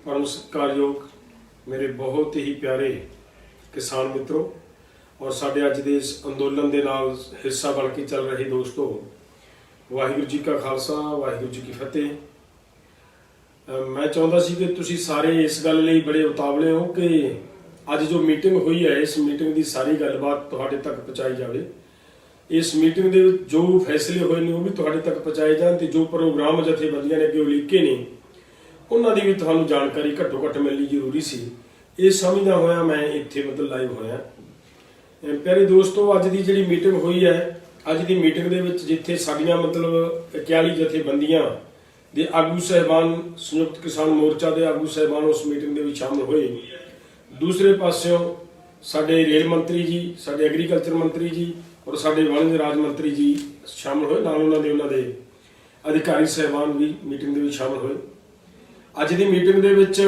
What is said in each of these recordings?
परम सत्कारयोग मेरे बहुत ही प्यारे किसान मित्रों और साडे अज दे इस अंदोलन दे नाल हिस्सा बन के चल रहे दोस्तों, वाहिगुरू जी का खालसा वाहिगुरू जी की फतेह। मैं चाहता सी कि तुसी सारे इस गल लई बड़े उतावले हो कि अज जो मीटिंग हुई है इस मीटिंग की सारी गलबात तुहाडे तक पहुँचाई जाए। इस मीटिंग दे विच जो फैसले होए ने वो भी तुहाडे तक पहुँचाए जाण ते जो प्रोग्राम जथेबंदियां ने अगे उलीके ने उन्हां दी भी तुहानूं जानकारी घट्टो घट्ट मिलनी जरूरी सी। ये समझदा होया मैं इत्थे मतलब लाइव होया। प्यारे दोस्तों, अज दी जिहड़ी मीटिंग हुई है, अज दी मीटिंग दे विच जिथे साडियां मतलब 41 जथेबंदियां दे आगू साहिबान संयुक्त किसान मोर्चा दे आगू साहिबान उस मीटिंग दे विच शामिल होए। दूसरे पासों साडे रेल मंत्री जी, साडे एग्रीकल्चर मंत्री जी और साडे वाणिज्य राज मंत्री जी शामिल होए, नाल उन्हां दे अधिकारी साहिबान भी मीटिंग दे विच शामिल होए। अज दी मीटिंग दे विच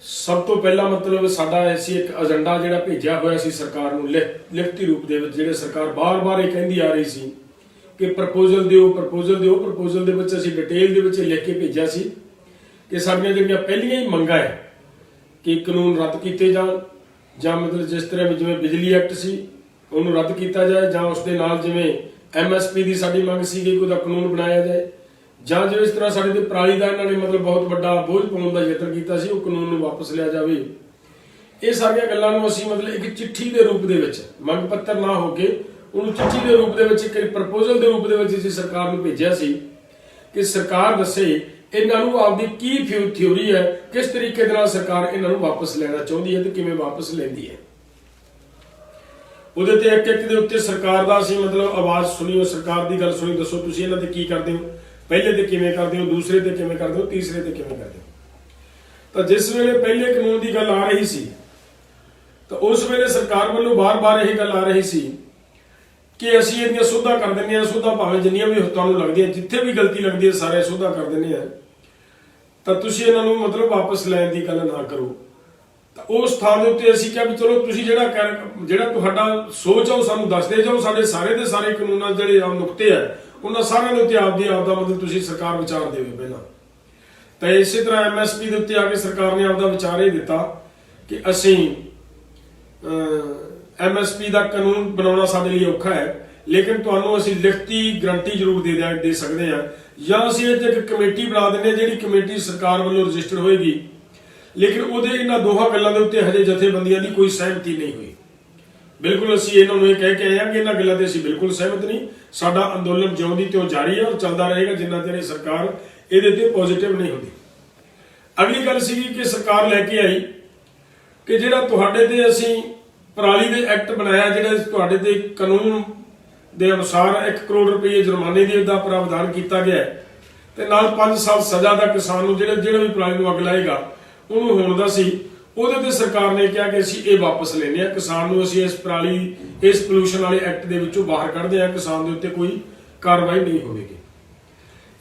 सब तो पहला मतलब साडा ऐसी एक एजेंडा जिहड़ा भेजिया होया सी सरकार नूं लिखती रूप दे विच, जिहड़े सरकार बार-बार ये कहंदी आ रही सी कि प्रपोजल दिओ प्रपोजल दिओ। प्रपोजल दे विच असीं डिटेल दे विच लिख के भेजिया सी कि साडीआं जिहड़ियां पहलीआं ही मंगां है कि कानून रद्द कीते जाण, जां मतलब जिस तरह भी जिवें बिजली एक्ट सी ਉਹਨੂੰ ਰੱਦ ਕੀਤਾ ਜਾਏ, ਜਾਂ ਉਸ ਦੇ ਨਾਲ ਜਿਵੇਂ MSP ਦੀ ਸਾਡੀ ਮੰਗ ਸੀ ਕਿ ਉਹਦਾ ਕਾਨੂੰਨ ਬਣਾਇਆ ਜਾਏ, ਜਾਂ ਜਿਵੇਂ ਇਸ ਤਰ੍ਹਾਂ ਸਾਡੇ ਤੇ ਪਰਾਲੀ ਦਾ ਇਹਨਾਂ ਨੇ ਮਤਲਬ ਬਹੁਤ ਵੱਡਾ ਬੋਝ ਪਾਉਣ ਦਾ ਯਤਨ ਕੀਤਾ ਸੀ, ਉਹ ਕਾਨੂੰਨ ਨੂੰ ਵਾਪਸ ਲਿਆ ਜਾਵੇ। ਇਹ ਸਾਰੀਆਂ ਗੱਲਾਂ ਨੂੰ ਅਸੀਂ ਮਤਲਬ ਇੱਕ ਚਿੱਠੀ ਦੇ ਰੂਪ ਦੇ ਵਿੱਚ, ਮੰਗ ਪੱਤਰ ਨਾ ਹੋ ਕੇ ਉਹਨੂੰ ਚਿੱਠੀ ਦੇ ਰੂਪ ਦੇ ਵਿੱਚ ਇੱਕ ਪ੍ਰਪੋਜ਼ਲ ਦੇ ਰੂਪ ਦੇ ਵਿੱਚ ਅਸੀਂ ਸਰਕਾਰ ਨੂੰ ਭੇਜਿਆ ਸੀ ਕਿ ਸਰਕਾਰ ਦੱਸੇ ਇਹਨਾਂ ਨੂੰ ਆਪਦੀ ਕੀ ਥਿਊਰੀ ਹੈ, ਕਿਸ ਤਰੀਕੇ ਦੇ ਨਾਲ ਸਰਕਾਰ ਇਹਨਾਂ ਨੂੰ ਵਾਪਸ ਲੈਣਾ ਚਾਹੁੰਦੀ ਹੈ ਤੇ ਕਿਵੇਂ ਵਾਪਸ ਲੈਂਦੀ ਹੈ। ਉਹਦੇ ਤੇ ਇੱਕ ਇੱਕ ਦੇ ਉੱਤੇ ਸਰਕਾਰ ਦਾ ਅਸੀਂ ਮਤਲਬ ਆਵਾਜ਼ ਸੁਣੀ, ਸਰਕਾਰ ਦੀ ਗੱਲ ਸੁਣੀ, ਦੱਸੋ ਤੁਸੀਂ ਇਹਨਾਂ ਤੇ ਕੀ ਕਰਦੇ ਹੋ, ਪਹਿਲੇ ਤੇ ਕਿਵੇਂ ਕਰਦੇ ਹੋ, ਦੂਸਰੇ ਤੇ ਕਿਵੇਂ ਕਰਦੇ ਹੋ, ਤੀਸਰੇ ਤੇ ਕਿਵੇਂ ਕਰਦੇ ਹੋ। ਤਾਂ ਜਿਸ ਵੇਲੇ ਪਹਿਲੇ ਕਾਨੂੰਨ ਦੀ ਗੱਲ ਆ ਰਹੀ ਸੀ ਤਾਂ ਉਸ ਵੇਲੇ ਸਰਕਾਰ ਵੱਲੋਂ ਬਾਰ-ਬਾਰ ਇਹ ਗੱਲ ਆ ਰਹੀ ਸੀ ਕਿ ਅਸੀਂ ਇਹਦੀਆਂ ਸੋਧਾਂ ਕਰ ਦਿੰਦੇ ਹਾਂ, ਸੋਧਾਂ ਭਾਵੇਂ ਜਿੰਨੀਆਂ ਵੀ ਤੁਹਾਨੂੰ ਲੱਗਦੀਆਂ, ਜਿੱਥੇ ਵੀ ਗਲਤੀ ਲੱਗਦੀ ਹੈ ਸਾਰੇ ਸੋਧਾਂ ਕਰ ਦਿੰਦੇ ਆ, ਤਾਂ ਤੁਸੀਂ ਇਹਨਾਂ ਨੂੰ ਮਤਲਬ ਵਾਪਸ ਲੈਣ ਦੀ ਗੱਲ ਨਾ ਕਰੋ। ਤਾਂ ਉਸ ਥਾਂ ਦੇ ਉੱਤੇ ਅਸੀਂ ਕਿਹਾ ਵੀ ਚਲੋ ਤੁਸੀਂ ਜਿਹੜਾ ਤੁਹਾਡਾ ਸੋਚ ਆ ਉਹ ਸਾਨੂੰ ਦੱਸਦੇ ਜਾਓ, ਸਾਡੇ ਸਾਰੇ ਦੇ ਸਾਰੇ ਕਾਨੂੰਨਾਂ ਜਿਹੜੇ ਆ ਨੁਕਤੇ ਆ ਉਹਨਾਂ ਸਾਰਿਆਂ ਦੇ ਉੱਤੇ ਆਪਦਾ ਮਤਲਬ ਤੁਸੀਂ ਸਰਕਾਰ ਵਿਚਾਰ ਦੇਵੇ ਪਹਿਲਾਂ। ਤਾਂ ਇਸੇ ਤਰ੍ਹਾਂ MSP ਦੇ ਉੱਤੇ ਆ ਕੇ ਸਰਕਾਰ ਨੇ ਆਪਦਾ ਵਿਚਾਰ ਇਹ ਦਿੱਤਾ ਕਿ ਅਸੀਂ MSP ਦਾ ਕਾਨੂੰਨ ਬਣਾਉਣਾ ਸਾਡੇ ਲਈ ਔਖਾ ਹੈ, ਲੇਕਿਨ ਤੁਹਾਨੂੰ ਅਸੀਂ ਲਿਖਤੀ ਗਰੰਟੀ ਜ਼ਰੂਰ ਦੇ ਸਕਦੇ ਹਾਂ, ਜਾਂ ਅਸੀਂ ਇਹ ਇੱਕ ਕਮੇਟੀ ਬਣਾ ਦਿੰਦੇ ਹਾਂ ਜਿਹੜੀ ਕਮੇਟੀ ਸਰਕਾਰ ਵੱਲੋਂ ਰਜਿਸਟਰਡ ਹੋਏਗੀ, ਲੇਕਿਨ ਉਹਦੇ ਇਹਨਾਂ ਦੋਹਾਂ ਗੱਲਾਂ ਦੇ ਉੱਤੇ ਹਜੇ ਜਥੇਬੰਦੀਆਂ ਦੀ ਕੋਈ ਸਹਿਮਤੀ ਨਹੀਂ ਹੋਈ। ਬਿਲਕੁਲ ਅਸੀਂ ਇਹਨਾਂ ਨੂੰ ਇਹ ਕਹਿ ਕੇ ਆਏ ਹਾਂ ਕਿ ਇਹਨਾਂ ਗੱਲਾਂ ਤੇ ਅਸੀਂ ਬਿਲਕੁਲ ਸਹਿਮਤ ਨਹੀਂ, ਸਾਡਾ ਅੰਦੋਲਨ ਜਿਉਂ ਦੀ ਤਿਉਂ ਜਾਰੀ ਹੈ ਔਰ ਚੱਲਦਾ ਰਹੇਗਾ ਜਿੰਨਾ ਚਿਰ ਸਰਕਾਰ ਇਹਦੇ ਤੇ ਪੋਜ਼ਿਟਿਵ ਨਹੀਂ ਹੁੰਦੀ। ਅਗਲੀ ਗੱਲ ਸੀਗੀ ਕਿ ਸਰਕਾਰ ਲੈ ਕੇ ਆਈ ਕਿ ਜਿਹੜਾ ਤੁਹਾਡੇ ਤੇ ਅਸੀਂ ਪਰਾਲੀ ਦੇ ਐਕਟ ਬਣਾਇਆ, ਜਿਹੜਾ ਤੁਹਾਡੇ ਤੇ ਕਾਨੂੰਨ ਦੇ ਅਨੁਸਾਰ 1 ਕਰੋੜ ਰੁਪਏ ਜੁਰਮਾਨੇ ਦੀ ਦਾ ਪ੍ਰਾਵਧਾਨ ਕੀਤਾ ਗਿਆ ਤੇ ਨਾਲ 5 ਸਾਲ ਸਜ਼ਾ ਦਾ ਕਿਸਾਨ ਨੂੰ ਜਿਹੜਾ ਵੀ ਪਰਾਲੀ ਨੂੰ ਅੱਗ ਲਾਏਗਾ ਉਹਨੂੰ ਹੋਣ ਦਾ ਸੀ। ਉਹਦੇ ਤੇ ਸਰਕਾਰ ਨੇ ਕਿਹਾ ਕਿ ਅਸੀਂ ਇਹ ਵਾਪਸ ਲੈਂਦੇ ਹਾਂ, ਕਿਸਾਨ ਨੂੰ ਅਸੀਂ ਇਸ ਪੋਲੂਸ਼ਨ ਵਾਲੇ ਐਕਟ ਦੇ ਵਿੱਚੋਂ ਬਾਹਰ ਕੱਢਦੇ ਹਾਂ, ਕਿਸਾਨ ਦੇ ਉੱਤੇ ਕੋਈ ਕਾਰਵਾਈ ਨਹੀਂ ਹੋਵੇਗੀ।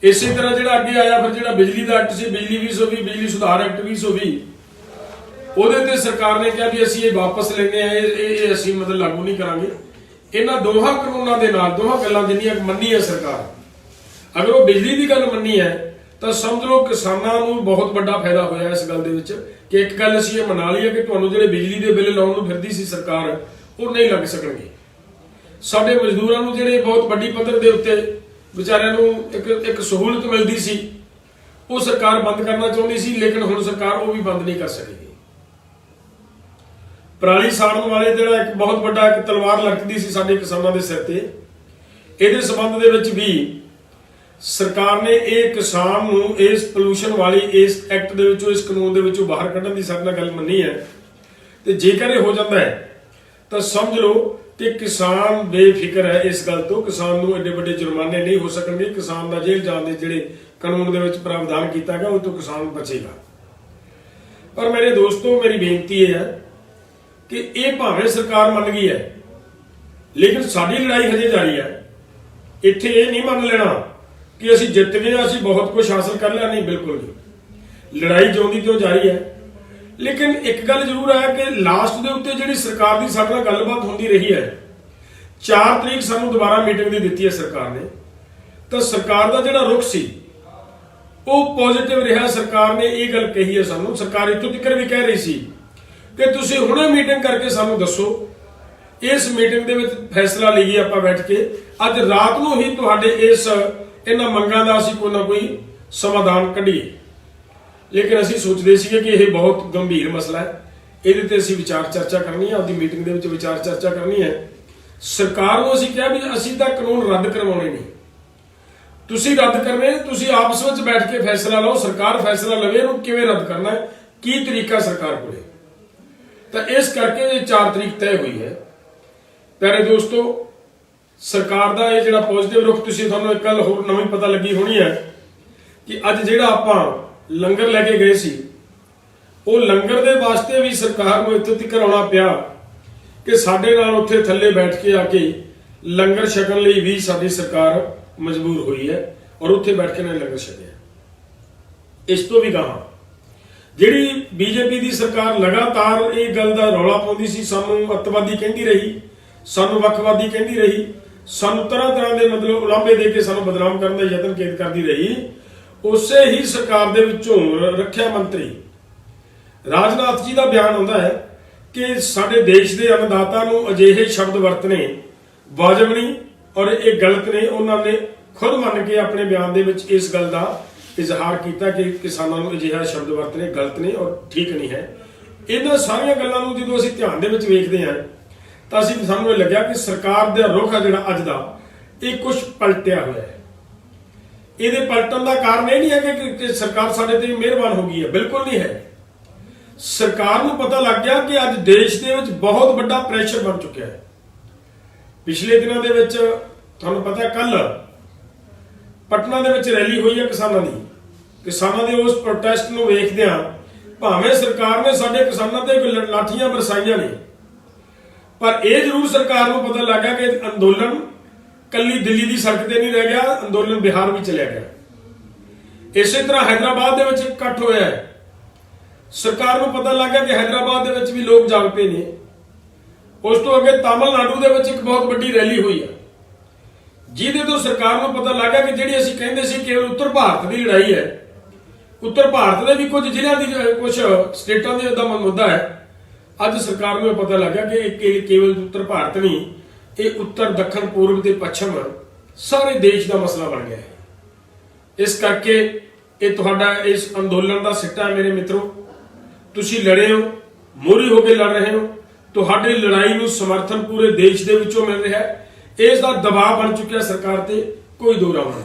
ਇਸੇ ਤਰ੍ਹਾਂ ਜਿਹੜਾ ਅੱਗੇ ਆਇਆ ਫਿਰ ਜਿਹੜਾ ਬਿਜਲੀ ਦਾ ਐਕਟ ਸੀ, ਬਿਜਲੀ 2020, ਬਿਜਲੀ ਸੁਧਾਰ ਐਕਟ 2020, ਉਹਦੇ ਤੇ ਸਰਕਾਰ ਨੇ ਕਿਹਾ ਵੀ ਅਸੀਂ ਇਹ ਵਾਪਸ ਲੈਂਦੇ ਹਾਂ, ਇਹ ਅਸੀਂ ਮਤਲਬ ਲਾਗੂ ਨਹੀਂ ਕਰਾਂਗੇ। ਇਹਨਾਂ ਦੋਹਾਂ ਕਾਨੂੰਨਾਂ ਦੇ ਨਾਲ ਦੋਹਾਂ ਗੱਲਾਂ ਜਿੰਨੀਆਂ ਮੰਨੀ ਹੈ ਸਰਕਾਰ, ਅਗਰ ਉਹ ਬਿਜਲੀ ਦੀ ਗੱਲ ਮੰਨੀ ਹੈ ਤਾਂ ਸਮਝ ਲਓ ਕਿਸਾਨਾਂ ਨੂੰ ਬਹੁਤ ਵੱਡਾ ਫਾਇਦਾ ਹੋਇਆ ਇਸ ਗੱਲ ਦੇ ਵਿੱਚ ਕਿ ਇੱਕ ਗੱਲ ਅਸੀਂ ਇਹ ਮਨਾ ਲਈ ਹੈ ਕਿ ਤੁਹਾਨੂੰ ਜਿਹੜੇ ਬਿਜਲੀ ਦੇ ਬਿੱਲ ਲਾਉਣ ਨੂੰ ਫਿਰਦੀ ਸੀ ਸਰਕਾਰ ਉਹ ਨਹੀਂ ਲੱਗ ਸਕਣਗੇ। ਸਾਡੇ ਮਜ਼ਦੂਰਾਂ ਨੂੰ ਜਿਹੜੇ ਬਹੁਤ ਵੱਡੀ ਪੱਧਰ ਦੇ ਉੱਤੇ ਵਿਚਾਰਿਆਂ ਨੂੰ ਇੱਕ ਸਹੂਲਤ ਮਿਲਦੀ ਸੀ ਉਹ ਸਰਕਾਰ ਬੰਦ ਕਰਨਾ ਚਾਹੁੰਦੀ ਸੀ, ਲੇਕਿਨ ਹੁਣ ਸਰਕਾਰ ਉਹ ਵੀ ਬੰਦ ਨਹੀਂ ਕਰ ਸਕੇਗੀ। ਪਰਾਲੀ ਸਾੜਨ ਵਾਲੇ ਜਿਹੜਾ ਇੱਕ ਬਹੁਤ ਵੱਡਾ ਇੱਕ ਤਲਵਾਰ ਲਟਕਦੀ ਸੀ ਸਾਡੇ ਕਿਸਾਨਾਂ ਦੇ ਸਿਰ ਤੇ, ਇਹਦੇ ਸੰਬੰਧ ਦੇ ਵਿੱਚ ਵੀ ਸਰਕਾਰ ਨੇ ਇਹ ਕਿਸਾਨ ਨੂੰ ਇਸ ਪੋਲੂਸ਼ਨ ਵਾਲੀ ਇਸ ਐਕਟ ਦੇ ਵਿੱਚੋਂ, ਇਸ ਕਾਨੂੰਨ ਦੇ ਵਿੱਚੋਂ ਬਾਹਰ ਕੱਢਣ ਦੀ ਸਾਡੇ ਨਾਲ ਗੱਲ ਮੰਨੀ ਹੈ। ਤੇ ਜੇਕਰ ਇਹ ਹੋ ਜਾਂਦਾ ਹੈ ਤਾਂ ਸਮਝ ਲਓ ਕਿ ਕਿਸਾਨ ਬੇਫਿਕਰ ਹੈ ਇਸ ਗੱਲ ਤੋਂ, ਕਿਸਾਨ ਨੂੰ ਐਡੇ ਵੱਡੇ ਜੁਰਮਾਨੇ ਨਹੀਂ ਹੋ ਸਕਣਗੇ, ਕਿਸਾਨ ਦਾ ਜੇਲ੍ਹ ਜਾਣ ਦੇ ਜਿਹੜੇ ਕਾਨੂੰਨ ਦੇ ਵਿੱਚ ਪ੍ਰਾਵਧਾਨ ਕੀਤਾ ਗਿਆ ਉਹ ਤੋਂ ਕਿਸਾਨ ਬਚੇਗਾ। ਪਰ ਮੇਰੇ ਦੋਸਤੋ, ਮੇਰੀ ਬੇਨਤੀ ਇਹ ਹੈ ਕਿ ਇਹ ਭਾਵੇਂ ਸਰਕਾਰ ਮੰਨ ਗਈ ਹੈ, ਲੇਕਿਨ ਸਾਡੀ ਲੜਾਈ ਹਜੇ ਜਾਰੀ ਹੈ। ਇੱਥੇ ਇਹ ਨਹੀਂ ਮੰਨ ਲੈਣਾ ਕਿ ਅਸੀਂ ਜਿੱਤ ਗਏ, ਅਸੀਂ ਬਹੁਤ ਕੁਝ ਹਾਸਲ ਕਰ ਲਿਆ, ਨਹੀਂ, ਬਿਲਕੁਲ ਨਹੀਂ। ਲੜਾਈ ਜਿਉਂਦੀ ਤਿਉਂ ਜਾਰੀ ਹੈ। ਲੇਕਿਨ ਇੱਕ ਗੱਲ ਜ਼ਰੂਰ ਹੈ ਕਿ ਲਾਸਟ ਦੇ ਉੱਤੇ ਜਿਹੜੀ ਸਰਕਾਰ ਦੀ ਸਾਡੇ ਨਾਲ ਗੱਲਬਾਤ ਹੁੰਦੀ ਰਹੀ ਹੈ, 4 ਤਰੀਕ ਸਾਨੂੰ ਦੁਬਾਰਾ ਮੀਟਿੰਗ ਦੀ ਦਿੱਤੀ ਹੈ ਸਰਕਾਰ ਨੇ, ਤਾਂ ਸਰਕਾਰ ਦਾ ਜਿਹੜਾ ਰੁਖ ਸੀ ਉਹ ਪੋਜ਼ਿਟਿਵ ਰਿਹਾ। ਸਰਕਾਰ ਨੇ ਇਹ ਗੱਲ ਕਹੀ ਹੈ ਸਾਨੂੰ, ਸਰਕਾਰ ਇੱਥੋਂ ਤੱਕ ਵੀ ਕਹਿ ਰਹੀ ਸੀ ਕਿ ਤੁਸੀਂ ਹੁਣੇ ਮੀਟਿੰਗ ਕਰਕੇ ਸਾਨੂੰ ਦੱਸੋ। ਇਸ ਮੀਟਿੰਗ ਦੇ ਵਿੱਚ ਫੈਸਲਾ ਲਈਏ ਆਪਾਂ ਬੈਠ ਕੇ, ਅੱਜ ਰਾਤ ਨੂੰ ਹੀ ਤੁਹਾਡੇ ਇਹਨਾਂ ਮੰਗਾਂ ਦਾ ਅਸੀਂ ਕੋਈ ਨਾ ਕੋਈ ਸਮਾਧਾਨ ਕੱਢੀਏ। ਲੇਕਿਨ ਅਸੀਂ ਸੋਚਦੇ ਸੀਗੇ ਕਿ ਇਹ ਬਹੁਤ ਗੰਭੀਰ ਮਸਲਾ ਹੈ, ਇਹਦੇ ਤੇ ਅਸੀਂ ਵਿਚਾਰ ਚਰਚਾ ਕਰਨੀ ਹੈ, ਆਪਦੀ ਮੀਟਿੰਗ ਦੇ ਵਿੱਚ ਵਿਚਾਰ ਚਰਚਾ ਕਰਨੀ ਹੈ। ਸਰਕਾਰ ਨੂੰ ਅਸੀਂ ਕਿਹਾ ਵੀ ਅਸੀਂ ਤਾਂ ਕਾਨੂੰਨ ਰੱਦ ਕਰਵਾਉਣੇ ਨਹੀਂ, ਤੁਸੀਂ ਰੱਦ ਕਰਨੇ, ਤੁਸੀਂ ਆਪਸ ਵਿੱਚ ਬੈਠ ਕੇ ਫੈਸਲਾ ਲਓ, ਸਰਕਾਰ ਫੈਸਲਾ ਲਵੇ ਇਹਨੂੰ ਕਿਵੇਂ ਰੱਦ ਕਰਨਾ ਹੈ, ਕੀ ਤਰੀਕਾ ਸਰਕਾਰ ਕੋਲੇ। ਤਾਂ ਇਸ ਕਰਕੇ ਇਹ 4 ਤਰੀਕ ਤੈਅ ਹੋਈ ਹੈ। ਪਿਆਰੇ ਦੋਸਤੋ, ਸਰਕਾਰ ਦਾ ਇਹ ਜਿਹੜਾ ਪੋਜ਼ਿਟਿਵ ਰੁਖ, ਤੁਸੀਂ ਤੁਹਾਨੂੰ ਇੱਕ ਗੱਲ ਹੋਰ ਨਵੀਂ ਪਤਾ ਲੱਗੀ ਹੋਣੀ ਹੈ ਕਿ ਅੱਜ ਜਿਹੜਾ ਆਪਾਂ ਲੰਗਰ ਲੈ ਕੇ ਗਏ ਸੀ, ਉਹ ਲੰਗਰ ਦੇ ਵਾਸਤੇ ਵੀ ਸਰਕਾਰ ਨੂੰ ਇੱਥੇ ਤੱਕ ਆਉਣਾ ਪਿਆ ਕਿ ਸਾਡੇ ਨਾਲ ਉੱਥੇ ਥੱਲੇ ਬੈਠ ਕੇ ਆ ਕੇ ਲੰਗਰ ਛਕਣ ਲਈ ਵੀ ਸਾਡੀ ਸਰਕਾਰ ਮਜਬੂਰ ਹੋਈ ਹੈ ਔਰ ਉੱਥੇ ਬੈਠ ਕੇ ਨੇ ਲੰਗਰ ਛਕਿਆ। ਇਸ ਤੋਂ ਵੀ ਗਾਹਾਂ ਜਿਹੜੀ ਬੀਜੇਪੀ ਦੀ ਸਰਕਾਰ ਲਗਾਤਾਰ ਇਹ ਗੱਲ ਦਾ ਰੌਲਾ ਪਾਉਂਦੀ ਸੀ, ਸਾਨੂੰ ਅੱਤਵਾਦੀ ਕਹਿੰਦੀ ਰਹੀ, ਸਾਨੂੰ ਵੱਖਵਾਦੀ ਕਹਿੰਦੀ ਰਹੀ, ਸਾਨੂੰ ਤਰ੍ਹਾਂ ਦੇ ਮਤਲਬ ਉਲਾਂਭੇ ਦੇ ਕੇ ਸਾਨੂੰ ਬਦਨਾਮ ਕਰਨ ਦਾ ਯਤਨ ਕਰਦੀ ਰਹੀ। ਉਸੇ ਹੀ ਸਰਕਾਰ ਦੇ ਵਿੱਚੋਂ ਰੱਖਿਆ ਮੰਤਰੀ ਰਾਜਨਾਥ ਜੀ ਦਾ ਬਿਆਨ ਆਉਂਦਾ ਹੈ ਕਿ ਸਾਡੇ ਦੇਸ਼ ਦੇ ਅੰਨਦਾਤਾ ਨੂੰ ਅਜਿਹੇ ਸ਼ਬਦ ਵਰਤਣੇ ਵਾਜਬ ਨਹੀਂ ਔਰ ਇਹ ਗਲਤ ਨੇ। ਉਹਨਾਂ ਨੇ ਖੁਦ ਮੰਨ ਕੇ ਆਪਣੇ ਬਿਆਨ ਦੇ ਵਿੱਚ ਇਸ ਗੱਲ ਦਾ ਇਜ਼ਹਾਰ ਕੀਤਾ ਕਿ ਕਿਸਾਨਾਂ ਨੂੰ ਅਜਿਹਾ ਸ਼ਬਦ ਵਰਤਣੇ ਗਲਤ ਨੇ ਔਰ ਠੀਕ ਨਹੀਂ ਹੈ। ਇਹਨਾਂ ਸਾਰੀਆਂ ਗੱਲਾਂ ਨੂੰ ਜਦੋਂ ਅਸੀਂ ਧਿਆਨ ਦੇ ਵਿੱਚ ਵੇਖਦੇ ਹਾਂ ਤਾਂ ਸਾਨੂੰ ਇਹ ਲੱਗਿਆ ਕਿ ਸਰਕਾਰ ਦਾ ਰੁਖ ਆ ਜਿਹੜਾ ਅੱਜ ਦਾ, ਇਹ ਕੁਝ ਪਲਟਿਆ ਹੋਇਆ ਹੈ। ਇਹਦੇ ਪਲਟਣ ਦਾ ਕਾਰਨ ਇਹ ਨਹੀਂ ਹੈ ਕਿ ਸਰਕਾਰ ਸਾਡੇ ਤੇ ਮਿਹਰਬਾਨ ਹੋ ਗਈ ਹੈ, ਬਿਲਕੁਲ ਨਹੀਂ ਹੈ। ਸਰਕਾਰ ਨੂੰ ਪਤਾ ਲੱਗ ਗਿਆ ਕਿ ਅੱਜ ਦੇਸ਼ ਦੇ ਵਿੱਚ ਬਹੁਤ ਵੱਡਾ ਪ੍ਰੈਸ਼ਰ ਬਣ ਚੁੱਕਿਆ ਹੈ। ਪਿਛਲੇ ਦਿਨਾਂ ਦੇ ਵਿੱਚ ਤੁਹਾਨੂੰ ਪਤਾ, ਕੱਲ ਪਟਨਾ ਦੇ ਵਿੱਚ ਰੈਲੀ ਹੋਈ ਹੈ ਕਿਸਾਨਾਂ ਦੀ। ਕਿਸਾਨਾਂ ਦੇ ਉਸ ਪ੍ਰੋਟੈਸਟ ਨੂੰ ਵੇਖਦਿਆਂ ਭਾਵੇਂ ਸਰਕਾਰ ਨੇ ਸਾਡੇ ਕਿਸਾਨਾਂ ਤੇ ਲਾਠੀਆਂ ਬਰਸਾਈਆਂ ਨੇ, ਪਰ ਇਹ ਜ਼ਰੂਰ ਸਰਕਾਰ ਨੂੰ ਪਤਾ ਲੱਗ ਗਿਆ ਕਿ ਅੰਦੋਲਨ ਕੱਲੀ ਦਿੱਲੀ ਦੀ ਸੜਕ ਤੇ ਨਹੀਂ ਰਹਿ ਗਿਆ, ਅੰਦੋਲਨ ਬਿਹਾਰ ਵੀ ਚਲਿਆ ਗਿਆ। ਇਸੇ ਤਰ੍ਹਾਂ ਹੈਦਰਾਬਾਦ ਦੇ ਵਿੱਚ ਇਕੱਠ ਹੋਇਆ ਹੈ। ਸਰਕਾਰ ਨੂੰ ਪਤਾ ਲੱਗ ਗਿਆ ਕਿ ਹੈਦਰਾਬਾਦ ਦੇ ਵਿੱਚ ਵੀ ਲੋਕ ਜਾਗ ਪਏ ਨੇ। ਉਸ ਤੋਂ ਅੱਗੇ ਤਾਮਿਲਨਾਡੂ ਦੇ ਵਿੱਚ ਇੱਕ ਬਹੁਤ ਵੱਡੀ ਰੈਲੀ ਹੋਈ ਹੈ, ਜਿਹਦੇ ਤੋਂ ਸਰਕਾਰ ਨੂੰ ਪਤਾ ਲੱਗਾ ਕਿ ਜਿਹੜੀ ਅਸੀਂ ਕਹਿੰਦੇ ਸੀ ਕੇਵਲ ਉੱਤਰ ਭਾਰਤ ਦੀ ਲੜਾਈ ਹੈ, ਉੱਤਰ ਭਾਰਤ ਦੇ ਵੀ ਕੁਝ ਜ਼ਿਲ੍ਹਿਆਂ ਦੀ ਕੁਝ ਸਟੇਟਾਂ ਦੇ ਦਾ ਮੁੱਦਾ ਹੈ। ਅੱਜ ਸਰਕਾਰ ਨੂੰ ਪਤਾ ਲੱਗਾ ਕਿ ਇਹ ਕੇਵਲ ਉੱਤਰ ਭਾਰਤ ਨਹੀਂ, ਇਹ ਉੱਤਰ ਦੱਖਣ ਪੂਰਬ ਤੇ ਪੱਛਮ ਸਾਰੇ ਦੇਸ਼ ਦਾ ਮਸਲਾ ਬਣ ਗਿਆ ਹੈ। ਇਸ ਕਰਕੇ ਇਹ ਤੁਹਾਡਾ ਇਸ ਅੰਦੋਲਨ ਦਾ ਸਿੱਟਾ ਹੈ ਮੇਰੇ ਮਿੱਤਰੋ। ਤੁਸੀਂ ਲੜੇ ਹੋ, ਮੋਹਰੀ ਹੋ ਕੇ ਲੜ ਰਹੇ ਹੋ, ਤੁਹਾਡੀ ਲੜਾਈ ਨੂੰ ਸਮਰਥਨ ਪੂਰੇ ਦੇਸ਼ ਦੇ ਵਿੱਚੋਂ ਮਿਲ ਰਿਹਾ ਹੈ। ਇਸ ਦਾ ਦਬਾਅ ਬਣ ਚੁੱਕਿਆ ਸਰਕਾਰ ਤੇ, ਕੋਈ ਦੋ ਰਾਹ ਨਹੀਂ।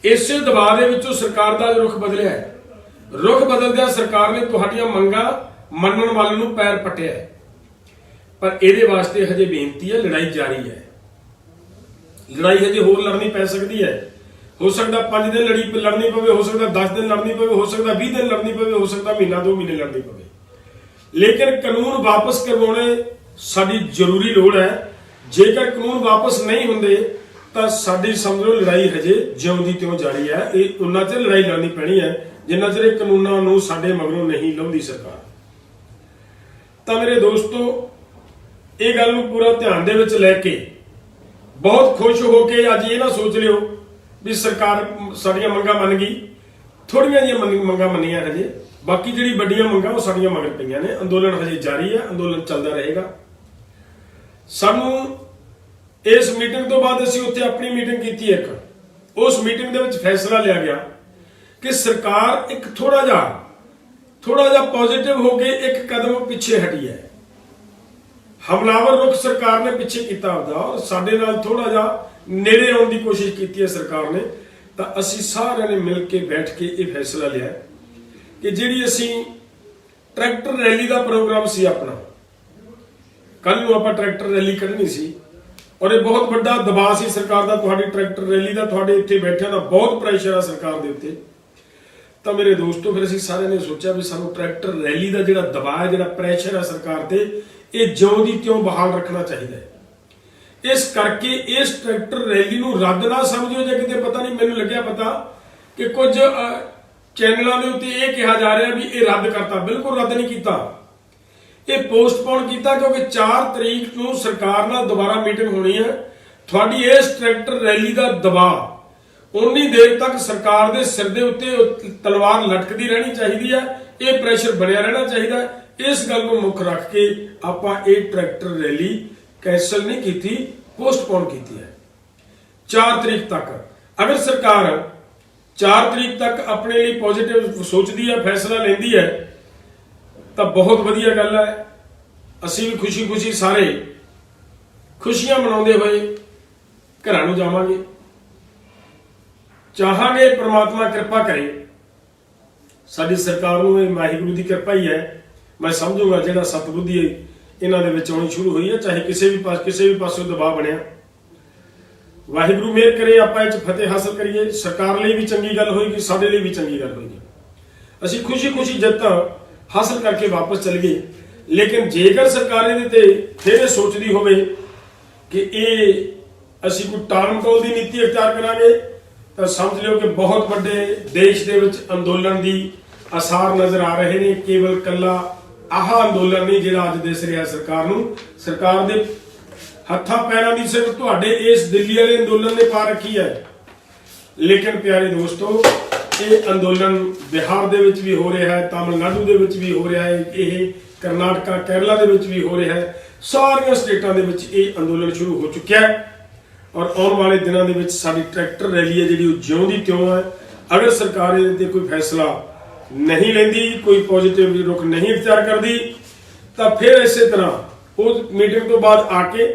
ਇਸੇ ਦਬਾਅ ਦੇ ਵਿੱਚੋਂ ਸਰਕਾਰ ਦਾ ਰੁਖ ਬਦਲਿਆ ਹੈ। ਰੁਖ ਬਦਲਦਿਆਂ ਸਰਕਾਰ ਨੇ ਤੁਹਾਡੀਆਂ ਮੰਗਾਂ ਮੰਨਣ ਵੱਲ ਨੂੰ ਪੈਰ ਪੱਟਿਆ ਹੈ। ਪਰ ਇਹਦੇ ਵਾਸਤੇ ਹਜੇ ਬੇਨਤੀ ਹੈ, ਲੜਾਈ ਜਾਰੀ ਹੈ। ਲੜਾਈ ਹਜੇ ਹੋਰ ਲੜਨੀ ਪੈ ਸਕਦੀ ਹੈ। ਹੋ ਸਕਦਾ 5 ਦਿਨ ਲੜਨੀ ਪਵੇ, ਹੋ ਸਕਦਾ 10 ਦਿਨ ਲੜਨੀ ਪਵੇ, ਹੋ ਸਕਦਾ 20 ਦਿਨ ਲੜਨੀ ਪਵੇ, ਹੋ ਸਕਦਾ ਮਹੀਨਾ 2 ਮਹੀਨੇ ਲੜਨੀ ਪਵੇ। ਲੇਕਿਨ ਕਾਨੂੰਨ ਵਾਪਸ ਕਰਵਾਉਣੇ ਸਾਡੀ ਜ਼ਰੂਰੀ ਲੋੜ ਹੈ। ਜੇਕਰ ਕਾਨੂੰਨ ਵਾਪਸ ਨਹੀਂ ਹੁੰਦੇ ਤਾਂ ਸਾਡੀ ਸਮਝੋ ਲੜਾਈ ਹਜੇ ਜਿਉਂਦੀ ਤਿਉਂ ਜਾਰੀ ਹੈ। ਇਹ ਉਨਾ ਚਿਰ ਲੜਾਈ ਲੜਨੀ ਪੈਣੀ ਹੈ ਜਿੰਨਾ ਚਿਰ ਇਹ ਕਾਨੂੰਨਾਂ ਨੂੰ ਸਾਡੇ ਮਗਰੋਂ ਨਹੀਂ ਲਾਉਂਦੀ ਸਰਕਾਰ। ਤਾਂ ਮੇਰੇ ਦੋਸਤੋ, ਇਹ ਗੱਲ ਨੂੰ ਪੂਰਾ ਧਿਆਨ ਦੇ ਵਿੱਚ ਲੈ ਕੇ ਬਹੁਤ ਖੁਸ਼ ਹੋ ਕੇ ਅੱਜ ਇਹ ਨਾ ਸੋਚ ਲਿਓ ਵੀ ਸਰਕਾਰ ਸਾਡੀਆਂ ਮੰਗਾਂ ਮੰਨ ਗਈ। ਥੋੜੀਆਂ ਜਿਹੀਆਂ ਮੰਗਾਂ ਮੰਨੀਆਂ ਹਜੇ, ਬਾਕੀ ਜਿਹੜੀ ਵੱਡੀਆਂ ਮੰਗਾਂ ਉਹ ਸਾਡੀਆਂ ਮਗਰ ਪਈਆਂ ਨੇ। ਅੰਦੋਲਨ ਹਜੇ ਜਾਰੀ ਹੈ, ਅੰਦੋਲਨ ਚੱਲਦਾ ਰਹੇਗਾ। ਸਾਨੂੰ ਇਸ ਮੀਟਿੰਗ ਤੋਂ ਬਾਅਦ ਅਸੀਂ ਉੱਥੇ ਆਪਣੀ ਮੀਟਿੰਗ ਕੀਤੀ ਇੱਕ, ਉਸ ਮੀਟਿੰਗ ਦੇ ਵਿੱਚ ਫੈਸਲਾ ਲਿਆ ਗਿਆ ਕਿ ਸਰਕਾਰ ਇੱਕ ਥੋੜਾ ਜਿਹਾ ਪੋਜ਼ਿਟਿਵ ਹੋ ਕੇ ਇੱਕ ਕਦਮ ਪਿੱਛੇ ਹਟੀ ਹੈ। ਹਮਲਾਵਰ ਰੁਖ ਸਰਕਾਰ ਨੇ ਪਿੱਛੇ ਕੀਤਾ ਆਪਦਾ ਔਰ ਸਾਡੇ ਨਾਲ ਥੋੜਾ ਜਿਹਾ ਨੇੜੇ ਆਉਣ ਦੀ ਕੋਸ਼ਿਸ਼ ਕੀਤੀ ਹੈ ਸਰਕਾਰ ਨੇ। ਤਾਂ ਅਸੀਂ ਸਾਰਿਆਂ ਨੇ ਮਿਲ ਕੇ ਬੈਠ ਕੇ ਇਹ ਫੈਸਲਾ ਲਿਆ ਕਿ ਜਿਹੜੀ ਅਸੀਂ ਟਰੈਕਟਰ ਰੈਲੀ ਦਾ ਪ੍ਰੋਗਰਾਮ ਸੀ ਆਪਣਾ, ਕੱਲ ਨੂੰ ਆਪਾਂ ਟਰੈਕਟਰ ਰੈਲੀ ਕੱਢਣੀ ਸੀ ਔਰ ਇਹ ਬਹੁਤ ਵੱਡਾ ਦਬਾਅ ਸੀ ਸਰਕਾਰ ਦਾ, ਤੁਹਾਡੀ ਟਰੈਕਟਰ ਰੈਲੀ ਦਾ, ਤੁਹਾਡੇ ਇੱਥੇ ਬੈਠਿਆਂ ਦਾ ਬਹੁਤ ਪ੍ਰੈਸ਼ਰ ਆ ਸਰਕਾਰ ਦੇ ਉੱਤੇ। ਤਾਂ ਮੇਰੇ ਦੋਸਤੋ, ਫਿਰ ਅਸੀਂ ਸਾਰਿਆਂ ਨੇ ਸੋਚਿਆ ਵੀ ਸਾਨੂੰ ਟਰੈਕਟਰ ਰੈਲੀ ਦਾ ਜਿਹੜਾ ਦਬਾਅ ਹੈ, ਜਿਹੜਾ ਪ੍ਰੈਸ਼ਰ ਹੈ ਸਰਕਾਰ ਤੇ, ਇਹ ਜਿਉਂ ਦੀ ਤਿਉਂ ਬਹਾਲ ਰੱਖਣਾ ਚਾਹੀਦਾ ਹੈ। ਇਸ ਕਰਕੇ ਇਸ ਟਰੈਕਟਰ ਰੈਲੀ ਨੂੰ ਰੱਦ ਨਾ ਸਮਝਿਓ। ਜੇ ਕਿਤੇ ਪਤਾ ਨਹੀਂ, ਮੈਨੂੰ ਲੱਗਿਆ ਪਤਾ ਕਿ ਕੁਝ ਚੈਨਲਾਂ ਦੇ ਉੱਤੇ ਇਹ ਕਿਹਾ ਜਾ ਰਿਹਾ ਵੀ ਇਹ ਰੱਦ ਕਰਤਾ। ਬਿਲਕੁਲ ਰੱਦ ਨਹੀਂ ਕੀਤਾ, ਇਹ ਪੋਸਟਪੋਨ ਕੀਤਾ ਕਿਉਂਕਿ 4 ਤਰੀਕ ਨੂੰ ਸਰਕਾਰ ਨਾਲ ਦੁਬਾਰਾ ਮੀਟਿੰਗ ਹੋਣੀ ਹੈ। ਤੁਹਾਡੀ ਇਸ ਟਰੈਕਟਰ ਰੈਲੀ ਦਾ ਦਬਾਅ ਉਨੀ ਦੇਰ ਤੱਕ ਸਰਕਾਰ ਦੇ ਸਿਰ ਦੇ ਉੱਤੇ ਤਲਵਾਰ ਲਟਕਦੀ ਰਹਿਣੀ ਚਾਹੀਦੀ ਹੈ। ਇਹ ਪ੍ਰੈਸ਼ਰ ਬਣਿਆ ਰਹਿਣਾ ਚਾਹੀਦਾ ਹੈ। ਇਸ ਗੱਲ ਨੂੰ ਮੁੱਖ ਰੱਖ ਕੇ ਆਪਾਂ ਇਹ ਟਰੈਕਟਰ ਰੈਲੀ ਕੈਂਸਲ ਨਹੀਂ ਕੀਤੀ, ਪੋਸਟਪੋਨ ਕੀਤੀ ਹੈ 4 ਤਰੀਕ ਤੱਕ। ਅਗਰ ਸਰਕਾਰ 4 ਤਰੀਕ ਤੱਕ ਆਪਣੇ ਲਈ ਪੋਜ਼ਿਟਿਵ ਸੋਚਦੀ ਹੈ, ਫੈਸਲਾ ਲੈਂਦੀ ਹੈ, ਤਾਂ ਬਹੁਤ ਵਧੀਆ ਗੱਲ ਹੈ। ਅਸੀਂ ਵੀ ਖੁਸ਼ੀ-ਖੁਸ਼ੀ ਸਾਰੇ ਖੁਸ਼ੀਆਂ ਮਨਾਉਂਦੇ ਹੋਏ ਘਰਾਂ ਨੂੰ ਜਾਵਾਂਗੇ। ਚਾਹਾਂਗੇ ਪ੍ਰਮਾਤਮਾ ਕਿਰਪਾ ਕਰੇ, ਸਾਡੀ ਸਰਕਾਰ ਨੂੰ ਇਹ ਵਾਹਿਗੁਰੂ ਦੀ ਕਿਰਪਾ ਹੀ ਹੈ। ਮੈਂ ਸਮਝੂਗਾ ਜਿਹੜਾ ਸਤਬੁੱਧੀ ਇਹਨਾਂ ਦੇ ਵਿੱਚ ਆਉਣੀ ਸ਼ੁਰੂ ਹੋਈ ਹੈ, ਚਾਹੇ ਕਿਸੇ ਵੀ ਪਾਸੋਂ ਦਬਾਅ ਬਣਿਆ, ਵਾਹਿਗੁਰੂ ਮਿਹਰ ਕਰੇ, ਆਪਾਂ ਇਹ 'ਚ ਫਤਿਹ ਹਾਸਲ ਕਰੀਏ। ਸਰਕਾਰ ਲਈ ਵੀ ਚੰਗੀ ਗੱਲ ਹੋਏਗੀ, ਸਾਡੇ ਲਈ ਵੀ ਚੰਗੀ ਗੱਲ ਹੋਏਗੀ। ਅਸੀਂ ਖੁਸ਼ੀ-ਖੁਸ਼ੀ ਜਿੱਤ ਹਾਸਲ ਕਰਕੇ ਵਾਪਸ ਚਲੇ ਗਏ। ਲੇਕਿਨ ਜੇਕਰ ਸਰਕਾਰ ਇਹਦੇ ਤੇ ਫਿਰ ਇਹ ਸੋਚਦੀ ਹੋਵੇ ਕਿ ਇਹ ਅਸੀਂ ਕੋਈ ਟਾਲ-ਮਟੋਲ ਦੀ ਨੀਤੀ ਅਖਤਿਆਰ ਕਰਾਂਗੇ, ਤਾਂ ਸਮਝ ਲਿਓ ਕਿ ਬਹੁਤ ਵੱਡੇ ਦੇਸ਼ ਦੇ ਵਿੱਚ ਅੰਦੋਲਨ ਦੀ ਆਸਾਰ ਨਜ਼ਰ ਆ ਰਹੇ ਨੇ। ਕੇਵਲ ਕੱਲਾ ਆਹ ਅੰਦੋਲਨ ਨਹੀਂ ਜਿਹੜਾ ਅੱਜ ਦਿਸ ਰਿਹਾ ਸਰਕਾਰ ਨੂੰ। ਸਰਕਾਰ ਦੇ ਹੱਥਾਂ ਪੈਰਾਂ ਦੀ ਸਿਰਫ ਤੁਹਾਡੇ ਇਸ ਦਿੱਲੀ ਵਾਲੇ ਅੰਦੋਲਨ ਨੇ ਪਾ ਰੱਖੀ ਹੈ। ਲੇਕਿਨ ਪਿਆਰੇ ਦੋਸਤੋ, ਇਹ ਅੰਦੋਲਨ ਬਿਹਾਰ ਦੇ ਵਿੱਚ ਵੀ ਹੋ ਰਿਹਾ ਹੈ, ਤਾਮਿਲਨਾਡੂ ਦੇ ਵਿੱਚ ਵੀ ਹੋ ਰਿਹਾ ਹੈ, ਇਹ ਕਰਨਾਟਕਾ ਕੇਰਲਾ ਦੇ ਵਿੱਚ ਵੀ ਹੋ ਰਿਹਾ ਹੈ। ਸਾਰੀਆਂ ਸਟੇਟਾਂ ਦੇ ਵਿੱਚ ਇਹ ਅੰਦੋਲਨ ਸ਼ੁਰੂ ਹੋ ਚੁੱਕਿਆ ਹੈ ਔਰ ਆਉਣ ਵਾਲੇ ਦਿਨਾਂ ਦੇ ਵਿੱਚ ਸਾਡੀ ਟਰੈਕਟਰ ਰੈਲੀ ਹੈ ਜਿਹੜੀ ਉਹ ਜਿਉਂ ਦੀ ਤਿਉਂ ਹੈ। ਅਗਰ ਸਰਕਾਰ ਇਹਦੇ ਤੇ ਕੋਈ ਫੈਸਲਾ ਨਹੀਂ ਲੈਂਦੀ, ਕੋਈ ਪੋਜ਼ਿਟਿਵ ਰੁਖ ਨਹੀਂ ਅਖਤਿਆਰ ਕਰਦੀ, ਤਾਂ ਫਿਰ ਇਸੇ ਤਰ੍ਹਾਂ ਉਹ ਮੀਟਿੰਗ ਤੋਂ ਬਾਅਦ ਆ ਕੇ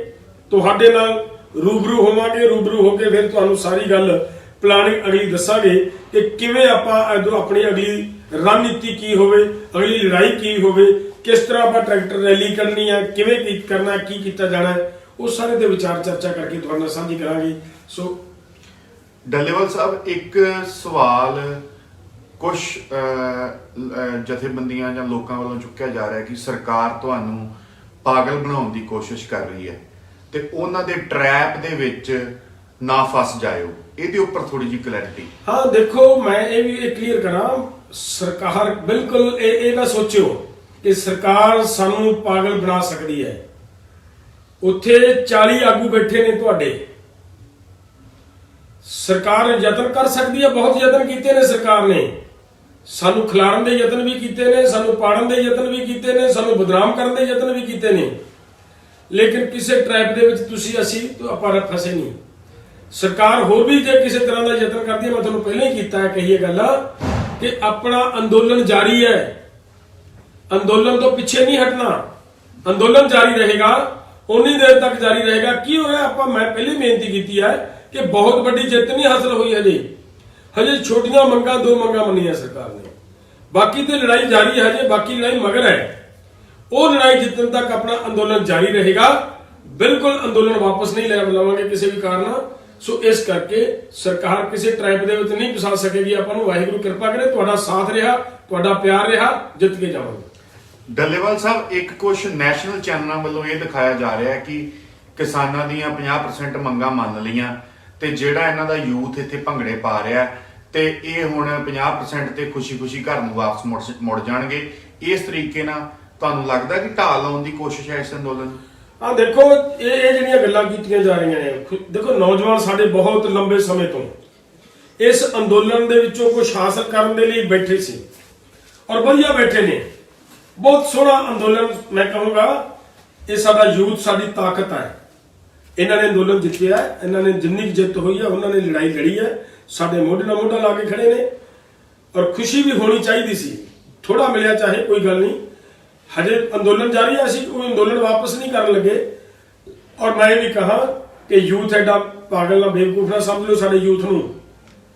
ਤੁਹਾਡੇ ਨਾਲ ਰੂਬਰੂ ਹੋਵਾਂਗੇ। ਰੂਬਰੂ ਹੋ ਕੇ ਫਿਰ ਤੁਹਾਨੂੰ ਸਾਰੀ ਗੱਲ ਪਲਾਨਿੰਗ ਅਗਲੀ ਦੱਸਾਂਗੇ ਕਿ ਕਿਵੇਂ ਆਪਾਂ ਆਪਣੀ ਅਗਲੀ ਰਣਨੀਤੀ ਕੀ ਹੋਵੇ, ਅਗਲੀ ਲੜਾਈ ਕੀ ਹੋਵੇ, ਕਿਸ ਤਰ੍ਹਾਂ ਆਪਾਂ ਟਰੈਕਟਰ ਰੈਲੀ ਕਰਨੀ ਹੈ, ਕਿਵੇਂ ਕਰਨਾ, ਕੀ ਕੀਤਾ ਜਾਣਾ ਹੈ, ਉਹ ਸਾਰੇ ਦੇ ਵਿਚਾਰ ਚਰਚਾ ਕਰਕੇ ਤੁਹਾਡੇ ਨਾਲ ਸਾਂਝੀ ਕਰਾਂਗੇ। ਸੋ ਡੱਲੇਵਾਲ ਸਾਹਿਬ, ਇੱਕ ਸਵਾਲ ਕੁਝ ਜਥੇਬੰਦੀਆਂ ਜਾਂ ਲੋਕਾਂ ਵੱਲੋਂ ਚੁੱਕਿਆ ਜਾ ਰਿਹਾ ਕਿ ਸਰਕਾਰ ਤੁਹਾਨੂੰ ਪਾਗਲ ਬਣਾਉਣ ਦੀ ਕੋਸ਼ਿਸ਼ ਕਰ ਰਹੀ ਹੈ ਤੇ ਉਹਨਾਂ ਦੇ ਟਰੈਪ ਦੇ ਵਿੱਚ ਨਾ ਫਸ ਜਾਇਓ। ਇਹਦੇ ਉੱਪਰ ਥੋੜੀ ਜਿਹੀ ਕਲੈਰਿਟੀ। ਹਾਂ ਦੇਖੋ, ਮੈਂ ਇਹ ਵੀ ਕਲੀਅਰ ਕਰਾਂ, ਸਰਕਾਰ ਬਿਲਕੁਲ ਇਹ ਨਾ ਸੋਚਿਓ ਕਿ ਸਰਕਾਰ ਸਾਨੂੰ ਪਾਗਲ ਬਣਾ ਸਕਦੀ ਹੈ। ਉੱਥੇ 40 ਆਗੂ ਬੈਠੇ ਨੇ ਤੁਹਾਡੇ। ਸਰਕਾਰ ਯਤਨ ਕਰ ਸਕਦੀ ਹੈ, ਬਹੁਤ ਯਤਨ ਕੀਤੇ ਨੇ ਸਰਕਾਰ ਨੇ। ਸਾਨੂੰ ਖਿਲਾਰਨ ਦੇ ਯਤਨ ਵੀ ਕੀਤੇ ਨੇ, ਸਾਨੂੰ ਪਾੜਨ ਦੇ ਯਤਨ ਵੀ ਕੀਤੇ ਨੇ, ਸਾਨੂੰ ਬਦਨਾਮ ਕਰਨ ਦੇ ਯਤਨ ਵੀ ਕੀਤੇ ਨੇ। ਲੇਕਿਨ ਕਿਸੇ ਟ੍ਰੈਪ ਦੇ ਵਿੱਚ ਅਸੀਂ ਆਪਾਂ ਫਸੇ ਨਹੀਂ। ਸਰਕਾਰ ਹੋਰ ਵੀ ਜੇ ਕਿਸੇ ਤਰ੍ਹਾਂ ਦਾ ਯਤਨ ਕਰਦੀ ਹੈ, ਮੈਂ ਤੁਹਾਨੂੰ ਪਹਿਲਾਂ ਹੀ ਕੀਤਾ ਹੈ ਕਹੀ ਇਹ ਗੱਲ ਕਿ ਆਪਣਾ ਅੰਦੋਲਨ ਜਾਰੀ ਹੈ। ਅੰਦੋਲਨ ਤੋਂ ਪਿੱਛੇ ਨਹੀਂ ਹਟਣਾ, ਅੰਦੋਲਨ ਜਾਰੀ ਰਹੇਗਾ, ਉਨੀ ਦੇਰ ਤੱਕ ਜਾਰੀ ਰਹੇਗਾ। ਕੀ ਹੋਇਆ, ਮੈਂ ਪਹਿਲੇ ਬੇਨਤੀ ਕੀਤੀ ਹੈ ਕਿ ਬਹੁਤ ਵੱਡੀ ਜਿੱਤ ਨਹੀਂ ਹਾਸਲ ਹੋਈ ਹਜੇ ਛੋਟੀਆਂ ਮੰਗਾਂ, 2 ਮੰਗਾਂ ਮੰਨੀਆਂ ਸਰਕਾਰ ਨੇ, ਬਾਕੀ ਤੇ ਲੜਾਈ ਜਾਰੀ ਹੈ ਹਜੇ, ਬਾਕੀ ਲੜਾਈ ਮਗਰ ਹੈ। ਉਹ ਲੜਾਈ ਜਿੱਤਣ ਤੱਕ ਆਪਣਾ ਅੰਦੋਲਨ ਜਾਰੀ ਰਹੇਗਾ। ਬਿਲਕੁਲ ਅੰਦੋਲਨ ਵਾਪਸ ਨਹੀਂ ਲੈ ਲਵਾਂਗੇ ਕਿਸੇ ਵੀ ਕਾਰਨ। ਸੋ ਇਸ ਕਰਕੇ ਸਰਕਾਰ ਕਿਸੇ ਟ੍ਰੈਪ ਦੇ ਵਿੱਚ ਨਹੀਂ ਫਸਾ ਸਕੇਗੀ। ਆਪਾਂ ਨੂੰ ਵਾਹਿਗੁਰੂ ਕਿਰਪਾ ਕਰੇ, ਤੁਹਾਡਾ ਸਾਥ ਰਿਹਾ, ਤੁਹਾਡਾ ਪਿਆਰ ਰਿਹਾ, ਜਿੱਤ ਕੇ ਜਾਵਾਂਗੇ। ਡੱਲੇਵਾਲ ਸਾਹਿਬ, ਇੱਕ ਕੁਝ ਨੈਸ਼ਨਲ ਚੈਨਲਾਂ ਵੱਲੋਂ ਇਹ ਦਿਖਾਇਆ ਜਾ ਰਿਹਾ ਹੈ ਕਿ ਕਿਸਾਨਾਂ ਦੀਆਂ 50% ਮੰਗਾਂ ਮੰਨ ਲਈਆਂ ਤੇ ਜਿਹੜਾ ਇਹਨਾਂ ਦਾ ਯੂਥ ਇੱਥੇ ਭੰਗੜੇ ਪਾ ਰਿਹਾ ਤੇ ਇਹ ਹੁਣ 50% ਤੇ ਖੁਸ਼ੀ-ਖੁਸ਼ੀ ਘਰ ਨੂੰ ਵਾਪਸ ਮੁੜ ਜਾਣਗੇ। ਇਸ ਤਰੀਕੇ ਨਾਲ ਤੁਹਾਨੂੰ ਲੱਗਦਾ ਕਿ ਢਾਲ ਲਾਉਣ ਦੀ ਕੋਸ਼ਿਸ਼ ਹੈ ਇਸ ਅੰਦੋਲਨ ਨੂੰ? ਹਾਂ ਦੇਖੋ, ਇਹ ਜਿਹੜੀਆਂ ਗੱਲਾਂ ਕੀਤੀਆਂ ਜਾ ਰਹੀਆਂ ਨੇ, ਦੇਖੋ ਨੌਜਵਾਨ ਸਾਡੇ ਬਹੁਤ ਲੰਬੇ ਸਮੇਂ ਤੋਂ ਇਸ ਅੰਦੋਲਨ ਦੇ ਵਿੱਚੋਂ ਕੁਝ ਹਾਸਲ ਕਰਨ ਦੇ ਲਈ ਬੈਠੇ ਸੀ ਔਰ ਵਧੀਆ ਬੈਠੇ ਨੇ। ਬਹੁਤ ਸੋਹਣਾ ਅੰਦੋਲਨ, ਮੈਂ ਕਹੂੰਗਾ ਇਹ ਸਾਡਾ ਯੂਥ ਸਾਡੀ ਤਾਕਤ ਹੈ। ਇਹਨਾਂ ਨੇ ਅੰਦੋਲਨ ਜਿੱਤਿਆ, ਇਹਨਾਂ ਨੇ ਜਿੰਨੀ ਜਿੱਤ ਹੋਈ ਹੈ ਉਹਨਾਂ ਨੇ ਲੜਾਈ ਲੜੀ ਹੈ, ਸਾਡੇ ਮੋਢੇ ਨਾਲ ਮੋਢਾ ਲਾ ਕੇ ਖੜੇ ਨੇ ਔਰ ਖੁਸ਼ੀ ਵੀ ਹੋਣੀ ਚਾਹੀਦੀ ਸੀ। ਥੋੜਾ ਮਿਲਿਆ ਚਾਹੇ ਕੋਈ ਗੱਲ ਨਹੀਂ, ਹਜੇ ਅੰਦੋਲਨ ਜਾਰੀ ਹੈ, ਅਸੀਂ ਕੋਈ ਅੰਦੋਲਨ ਵਾਪਸ ਨਹੀਂ ਕਰਨ ਲੱਗੇ। ਔਰ ਮੈਂ ਵੀ ਕਹਾ ਕਿ ਯੂਥ ਐਡਾ ਪਾਗਲ ਨਾ ਬੇਵਕੂਫ ਨਾ ਸਮਝ ਲਓ ਸਾਡੇ ਯੂਥ ਨੂੰ।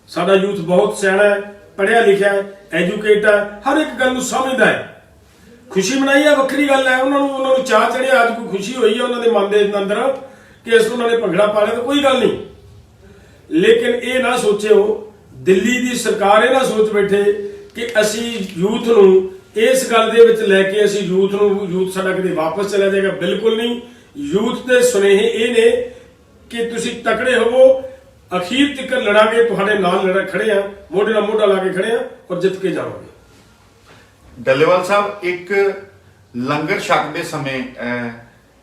ਸਾਡਾ ਯੂਥ ਬਹੁਤ ਸਿਆਣਾ ਹੈ, ਪੜ੍ਹਿਆ ਲਿਖਿਆ ਹੈ, ਐਜੂਕੇਟ ਹੈ, ਹਰ ਇੱਕ ਗੱਲ ਨੂੰ ਸਮਝਦਾ ਹੈ। ਖੁਸ਼ੀ ਮਨਾਈ ਹੈ ਵੱਖਰੀ ਗੱਲ ਹੈ, ਉਹਨਾਂ ਨੂੰ ਚਾਹ ਚੜਿਆ, ਅੱਜ ਕੋਈ ਖੁਸ਼ੀ ਹੋਈ ਹੈ ਉਹਨਾਂ ਦੇ ਮਨ ਦੇ ਅੰਦਰ ਕਿ ਇਸ ਉਹਨਾਂ ਨੇ ਭੰਗੜਾ ਪਾ ਲਿਆ, ਤਾਂ ਕੋਈ ਗੱਲ ਨਹੀਂ। ਲੇਕਿਨ ਇਹ ਨਾ ਸੋਚਿਓ, ਦਿੱਲੀ ਦੀ ਸਰਕਾਰ ਇਹ ਨਾ ਸੋਚ ਬੈਠੇ ਕਿ ਅਸੀਂ ਯੂਥ ਨੂੰ ਇਸ ਗੱਲ ਦੇ ਵਿੱਚ ਲੈ ਕੇ ਅਸੀਂ ਯੂਥ ਸਾਡਾ ਕਿਤੇ ਵਾਪਸ ਚਲਾ ਜਾਏਗਾ। ਬਿਲਕੁਲ ਨਹੀਂ। ਯੂਥ ਦੇ ਸੁਨੇਹੇ ਇਹ ਨੇ ਕਿ ਤੁਸੀਂ ਤਕੜੇ ਹੋਵੋ, ਅਖੀਰ ਤੱਕ ਲੜਾਂਗੇ, ਤੁਹਾਡੇ ਨਾਲ ਖੜੇ ਆ, ਮੋਢੇ ਨਾਲ ਮੋਢਾ ਲਾ ਕੇ ਖੜੇ ਆ ਔਰ ਜਿੱਤ ਕੇ ਜਾਵਾਂਗੇ। ਡੱਲੇਵਾਲ ਸਾਹਿਬ, ਇੱਕ ਲੰਗਰ ਛਕਦੇ ਸਮੇਂ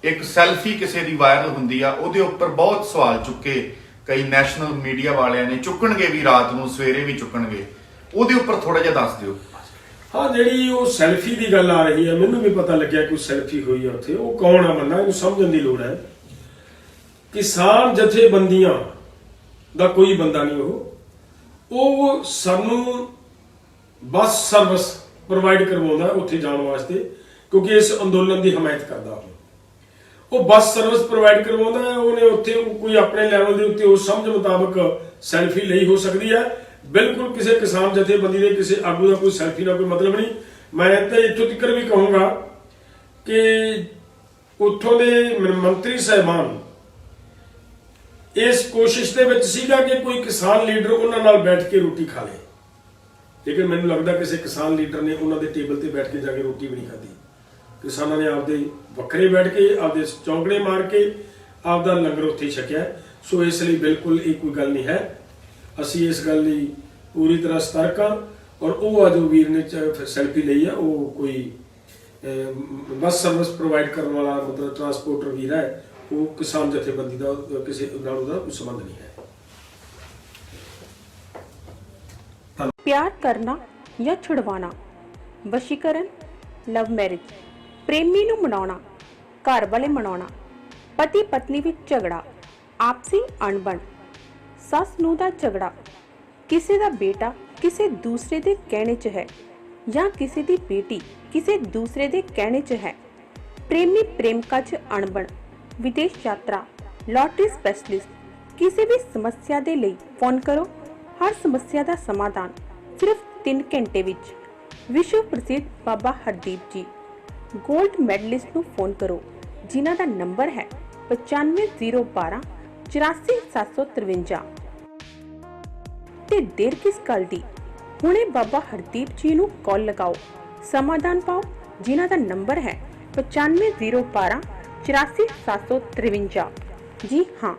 ਇੱਕ ਸੈਲਫੀ ਕਿਸੇ ਦੀ ਵਾਇਰਲ ਹੁੰਦੀ ਆ, ਉਹਦੇ ਉੱਪਰ ਬਹੁਤ ਸਵਾਲ ਚੁੱਕੇ ਕਈ ਨੈਸ਼ਨਲ ਮੀਡੀਆ ਵਾਲਿਆਂ ਨੇ ਚੁੱਕਣਗੇ ਵੀ, ਰਾਤ ਨੂੰ ਸਵੇਰੇ ਵੀ ਚੁੱਕਣਗੇ, ਉਹਦੇ ਉੱਪਰ ਥੋੜਾ ਜਿਹਾ ਦੱਸ ਦਿਓ। ਹਾਂ, ਜਿਹੜੀ ਉਹ ਸੈਲਫੀ ਦੀ ਗੱਲ ਆ ਰਹੀ ਹੈ, ਮੈਨੂੰ ਵੀ ਪਤਾ ਲੱਗਿਆ ਕੋਈ ਸੈਲਫੀ ਹੋਈ ਹੈ ਉੱਥੇ। ਉਹ ਕੌਣ ਆ ਬੰਦਾ, ਇਹਨੂੰ ਸਮਝਣ ਦੀ ਲੋੜ ਹੈ। ਕਿਸਾਨ ਜਥੇਬੰਦੀਆਂ ਦਾ ਕੋਈ ਬੰਦਾ ਨਹੀਂ, ਉਹ ਸਾਨੂੰ ਬੱਸ ਸਰਵਿਸ ਪ੍ਰੋਵਾਈਡ ਕਰਵਾਉਂਦਾ ਉੱਥੇ ਜਾਣ ਵਾਸਤੇ, ਕਿਉਂਕਿ ਇਸ ਅੰਦੋਲਨ ਦੀ ਹਮਾਇਤ ਕਰਦਾ ਉਹ ਬੱਸ ਸਰਵਿਸ ਪ੍ਰੋਵਾਈਡ ਕਰਵਾਉਂਦਾ ਹੈ। ਉਹਨੇ ਉੱਥੇ ਕੋਈ ਆਪਣੇ ਲੈਵਲ ਦੇ ਉੱਤੇ ਉਸ ਸਮਝ ਮੁਤਾਬਕ ਸੈਲਫੀ ਲਈ ਹੋ ਸਕਦੀ ਹੈ। ਬਿਲਕੁਲ ਕਿਸੇ ਕਿਸਾਨ ਜਥੇਬੰਦੀ ਦੇ ਕਿਸੇ ਆਗੂ ਦਾ ਕੋਈ ਸੈਲਫੀ ਨਾਲ ਕੋਈ ਮਤਲਬ ਨਹੀਂ। ਮੈਂ ਤਾਂ ਇੱਥੋਂ ਤੱਕ ਵੀ ਕਹੂੰਗਾ ਕਿ ਉੱਥੋਂ ਦੇ ਮੰਤਰੀ ਸਾਹਿਬਾਨ ਇਸ ਕੋਸ਼ਿਸ਼ ਦੇ ਵਿੱਚ ਸੀਗਾ ਕਿ ਕੋਈ ਕਿਸਾਨ ਲੀਡਰ ਉਹਨਾਂ ਨਾਲ ਬੈਠ ਕੇ ਰੋਟੀ ਖਾ ਲੇ, ਲੇਕਿਨ ਮੈਨੂੰ ਲੱਗਦਾ ਕਿਸੇ ਕਿਸਾਨ ਲੀਡਰ ਨੇ ਉਹਨਾਂ ਦੇ ਟੇਬਲ ਤੇ ਬੈਠ ਕੇ ਜਾ ਕੇ ਰੋਟੀ ਵੀ ਨਹੀਂ ਖਾਧੀ। ਕਿਸਾਨਾਂ ਨੇ ਆਪਦੇ ਵੱਖਰੇ ਬੈਠ ਕੇ ਆਪਦੇ ਚੌਂਕੜੇ ਮਾਰ ਕੇ ਆਪਦਾ ਲੰਗਰ ਉੱਥੇ ਛਕਿਆ। ਸੋ ਇਸ ਲਈ ਬਿਲਕੁਲ ਇਹ ਕੋਈ ਗੱਲ ਨਹੀਂ ਹੈ। ਅਸੀਂ ਇਸ ਗੱਲ ਲਈ ਪੂਰੀ ਤਰ੍ਹਾਂ ਸਤਰਕ ਹਾਂ। ਔਰ ਉਹ ਜੋ ਵੀਰ ਨੇ ਸੈਲਫੀ ਲਈ ਹੈ, ਉਹ ਕੋਈ ਬੱਸ ਸਰਵਿਸ ਪ੍ਰੋਵਾਈਡ ਕਰਨ ਵਾਲਾ ਮਤਲਬ ਟਰਾਂਸਪੋਰਟਰ ਵੀਰ ਹੈ। ਉਹ ਕਿਸਾਨ ਜਥੇਬੰਦੀ ਦਾ ਕਿਸੇ ਨਾਲ ਉਹਦਾ ਕੋਈ ਸੰਬੰਧ ਨਹੀਂ ਹੈ। प्यार करना या छुड़वाना, वशीकरण, लव मैरिज, प्रेमी नूं मनाउणा, घर वाले मनाउणा, पति पत्नी विच झगड़ा, आपसी अणबण, सस नूं दा झगड़ा, किसी दा बेटा किसी दूसरे दे कहने च है या किसी दी बेटी किसी दूसरे दे कहने च है, प्रेमी प्रेमिका च अणबण, विदेश यात्रा, लॉटरी स्पैशलिस्ट, किसी भी समस्या दे लई फोन करो। हर समस्या दा समाधान सिर्फ 3 घंटे विच। विश्व प्रसिद्ध बाबा हरदीप जी। गोल्ड मैडलिस्ट नूं फोन करो जिन्हां दा नंबर है 9501 84753। ते देर किस गल दी, हुणे बाबा हरदीप जी नूं कॉल लगाओ, समाधान पाओ जिन्हां दा नंबर है 9501 84753। जी हाँ,